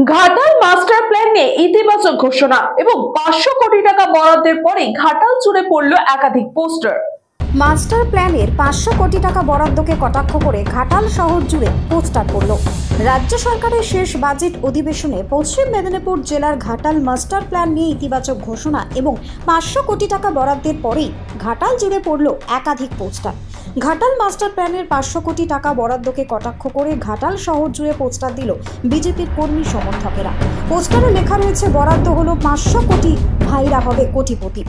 Ghatal master plan নিয়ে ইতিবাচক ঘোষণা এবং 500 কোটি টাকা বরাদ্দের পরে ঘাটাল জুড়ে পড়ল একাধিক পোস্টার। মাস্টার প্ল্যানের 500 কোটি টাকা বরাদ্দকে কটাক্ষ করে ঘাটাল শহর জুড়ে পোস্টার পড়ল। রাজ্য সরকারের শেষ বাজেট অধিবেশনে পশ্চিম মেদিনীপুর জেলার ঘাটাল মাস্টার প্ল্যান নিয়ে ইতিবাচক ঘোষণা এবং 500 কোটি টাকা বরাদ্দের পরেই ঘাটাল জুড়ে পড়ল একাধিক পোস্টার। ঘাটাল মাস্টার প্ল্যানের 500 কোটি টাকা বরাদ্দকে কটাক্ষ করে ঘাটাল শহর জুড়ে পোস্টার দিল বিজেপির কর্মী সমর্থকেরা। পোস্টারে লেখা রয়েছে বরাদ্দ হলো 500 কোটি, ভাইরা হবে কোটিপতি।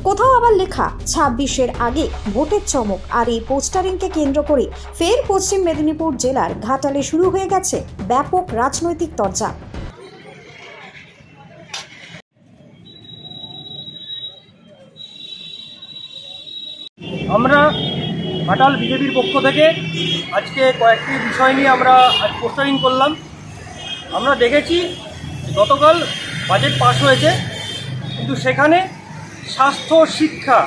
কোথাও আবার লেখা 26-এর আগে ভোটের চমক। আর এই পোস্টারিংকে কেন্দ্র করে ফের পশ্চিম মেদিনীপুর জেলার ঘাটালে শুরু হয়ে গেছে ব্যাপক রাজনৈতিক তরজা। আমরা ঘাটাল বিজেপির পক্ষ থেকে আজকে কয়েকটি বিষয় নিয়ে আমরা আজ পোস্টারিং করলাম। আমরা দেখেছি গতকাল বাজেট পাস হয়েছে, কিন্তু সেখানে স্বাস্থ্য, শিক্ষা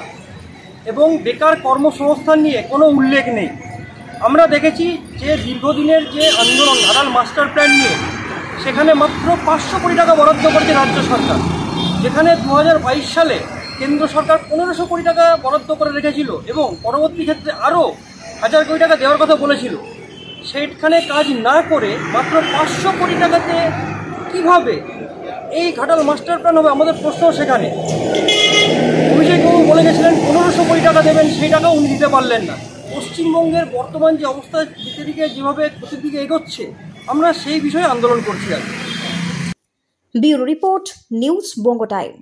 এবং বেকার কর্মসংস্থান নিয়ে কোনো উল্লেখ নেই। আমরা দেখেছি যে দীর্ঘদিনের যে আন্দোলন ঘাটাল মাস্টার প্ল্যান নিয়ে, সেখানে মাত্র 500 কোটি টাকা বরাদ্দ করেছে রাজ্য সরকার, যেখানে 2022 সালে কেন্দ্র সরকার 1500 কোটি টাকা বরাদ্দ করে রেখেছিল এবং পরবর্তী ক্ষেত্রে আরও 1000 কোটি টাকা দেওয়ার কথা বলেছিল। সেইখানে কাজ না করে মাত্র 500 কোটি টাকাতে কিভাবে এই ঘাটাল মাস্টার প্ল্যান হবে, আমাদের প্রশ্ন সেখানে। অভিষেকবাবু বলে গেছিলেন 1500 কোটি টাকা দেবেন, সেই টাকাও উনি দিতে পারলেন না। পশ্চিমবঙ্গের বর্তমান যে অবস্থা, দিকে যেভাবে ক্ষতির দিকে এগোচ্ছে, আমরা সেই বিষয়ে আন্দোলন করছি। আর ব্যুরো রিপোর্ট, নিউজ বঙ্গ টাইম।